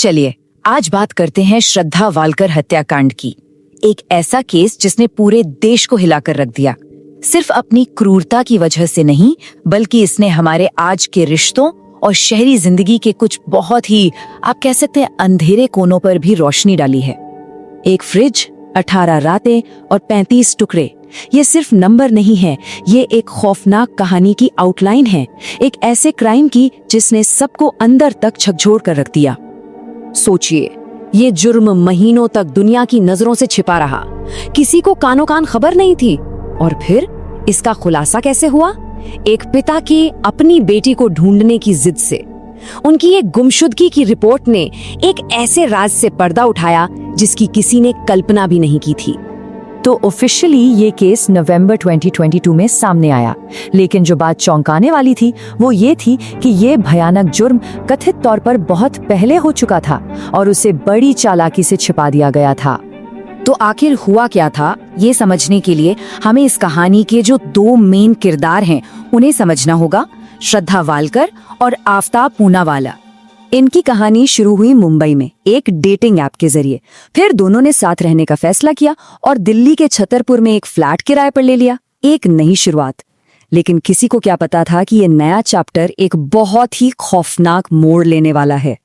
चलिए आज बात करते हैं श्रद्धा वालकर हत्याकांड की। एक ऐसा केस जिसने पूरे देश को हिलाकर रख दिया, सिर्फ अपनी क्रूरता की वजह से नहीं, बल्कि इसने हमारे आज के रिश्तों और शहरी जिंदगी के कुछ बहुत ही, आप कह सकते हैं, अंधेरे कोनों पर भी रोशनी डाली है। एक फ्रिज, 18 रातें और 35 टुकड़े, ये सिर्फ नंबर नहीं है, ये एक खौफनाक कहानी की आउटलाइन है, एक ऐसे क्राइम की जिसने सबको अंदर तक झकझोर कर रख दिया। सोचिए, ये जुर्म महीनों तक दुनिया की नजरों से छिपा रहा, किसी को कानो कान खबर नहीं थी, और फिर इसका खुलासा कैसे हुआ? एक पिता के अपनी बेटी को ढूंढने की जिद से। उनकी एक गुमशुदगी की रिपोर्ट ने एक ऐसे राज से पर्दा उठाया जिसकी किसी ने कल्पना भी नहीं की थी। तो ऑफिशियली ये केस नवंबर 2022 में सामने आया, लेकिन जो बात चौंकाने वाली थी वो ये थी कि ये भयानक जुर्म कथित तौर पर बहुत पहले हो चुका था और उसे बड़ी चालाकी से छिपा दिया गया था। तो आखिर हुआ क्या था, ये समझने के लिए हमें इस कहानी के जो दो मेन किरदार हैं उन्हें समझना होगा, श्रद्धा वालकर और आफताब पूनावाला। इनकी कहानी शुरू हुई मुंबई में एक डेटिंग ऐप के जरिए। फिर दोनों ने साथ रहने का फैसला किया और दिल्ली के छतरपुर में एक फ्लैट किराए पर ले लिया। एक नई शुरुआत। लेकिन किसी को क्या पता था कि ये नया चैप्टर एक बहुत ही खौफनाक मोड़ लेने वाला है।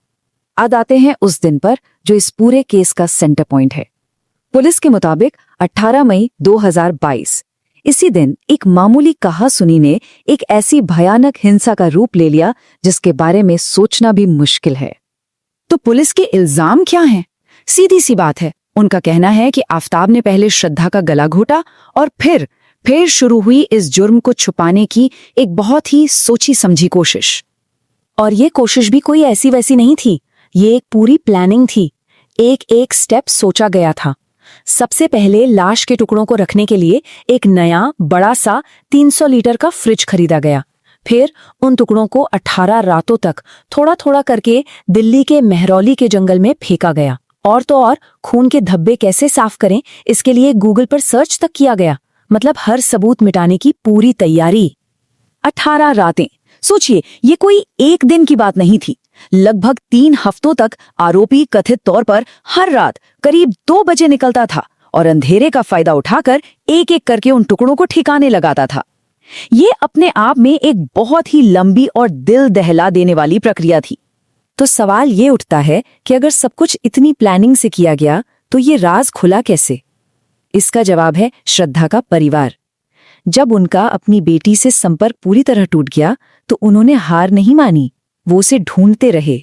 आज आते हैं उस दिन पर जो इस पूरे केस का सेंटर पॉइंट है। पुलिस के मुताबिक 18 मई 2022 इसी दिन एक मामूली कहासुनी ने एक ऐसी भयानक हिंसा का रूप ले लिया जिसके बारे में सोचना भी मुश्किल है। तो पुलिस के इल्जाम क्या हैं? सीधी सी बात है, उनका कहना है कि आफताब ने पहले श्रद्धा का गला घोटा और फिर शुरू हुई इस जुर्म को छुपाने की एक बहुत ही सोची समझी कोशिश। और ये कोशिश भी कोई ऐसी वैसी नहीं थी, ये एक पूरी प्लानिंग थी। एक स्टेप सोचा गया था। सबसे पहले लाश के टुकड़ों को रखने के लिए एक नया बड़ा सा 300 लीटर का फ्रिज खरीदा गया। फिर उन टुकड़ों को 18 रातों तक थोड़ा थोड़ा करके दिल्ली के मेहरौली के जंगल में फेंका गया। और तो और खून के धब्बे कैसे साफ करें, इसके लिए गूगल पर सर्च तक किया गया। मतलब हर सबूत मिटाने की पूरी तैयारी। 18 रातें, सोचिए, ये कोई एक दिन की बात नहीं थी। लगभग 3 हफ्तों तक आरोपी कथित तौर पर हर रात करीब 2 बजे निकलता था और अंधेरे का फायदा उठाकर एक एक करके उन टुकड़ों को ठिकाने लगाता था। ये अपने आप में एक बहुत ही लंबी और दिल दहला देने वाली प्रक्रिया थी। तो सवाल ये उठता है कि अगर सब कुछ इतनी प्लानिंग से किया गया तो ये राज खुला कैसे? इसका जवाब है श्रद्धा का परिवार। जब उनका अपनी बेटी से संपर्क पूरी तरह टूट गया तो उन्होंने हार नहीं मानी, वो उसे ढूंढते रहे।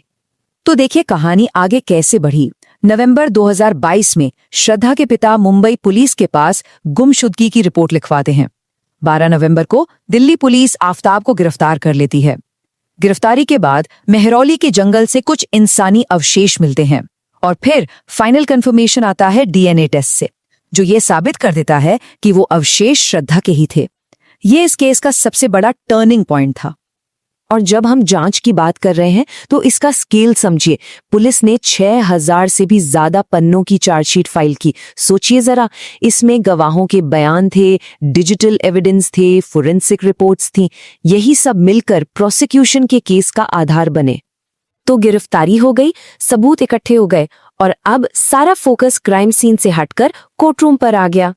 तो देखिए कहानी आगे कैसे बढ़ी। नवंबर 2022 में श्रद्धा के पिता मुंबई पुलिस के पास गुमशुदगी की रिपोर्ट लिखवाते हैं। 12 नवंबर को दिल्ली पुलिस आफताब को गिरफ्तार कर लेती है। गिरफ्तारी के बाद मेहरौली के जंगल से कुछ इंसानी अवशेष मिलते हैं और फिर फाइनल कंफर्मेशन आता है डीएनए टेस्ट से, जो ये साबित कर देता है कि वो अवशेष श्रद्धा के ही थे। ये इस केस का सबसे बड़ा टर्निंग पॉइंट था। और जब हम जांच की बात कर रहे हैं तो इसका स्केल समझिए। पुलिस ने 6000 से भी ज्यादा पन्नों की चार्जशीट फाइल की। सोचिए जरा, इसमें गवाहों के बयान थे, डिजिटल एविडेंस थे, फोरेंसिक रिपोर्ट्स थी। यही सब मिलकर प्रोसिक्यूशन के केस का आधार बने। तो गिरफ्तारी हो गई, सबूत इकट्ठे हो गए और अब सारा फोकस क्राइम सीन से हटकर कोर्टरूम पर आ गया।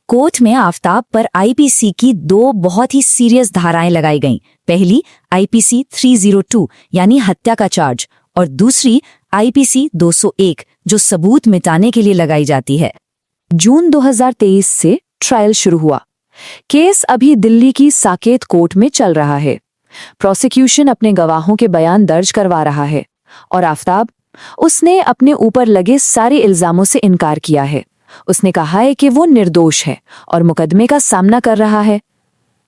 कोर्ट में आफताब पर आईपीसी की 2 बहुत ही सीरियस धाराएं लगाई गईं। पहली आईपीसी 302 यानी हत्या का चार्ज, और दूसरी आईपीसी 201 जो सबूत मिटाने के लिए लगाई जाती है। जून 2023 से ट्रायल शुरू हुआ। केस अभी दिल्ली की साकेत कोर्ट में चल रहा है। प्रोसिक्यूशन अपने गवाहों के बयान दर्ज करवा रहा है और आफताब, उसने अपने ऊपर लगे सारे इल्जामों से इनकार किया है। उसने कहा है कि वो निर्दोष है और मुकदमे का सामना कर रहा है।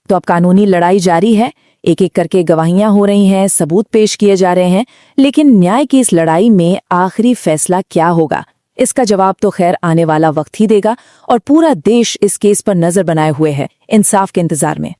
तो अब कानूनी लड़ाई जारी है, एक एक करके गवाहियां हो रही हैं, सबूत पेश किए जा रहे हैं, लेकिन न्याय की इस लड़ाई में आखिरी फैसला क्या होगा, इसका जवाब तो खैर आने वाला वक्त ही देगा। और पूरा देश इस केस पर नजर बनाए हुए है, इंसाफ के इंतजार में।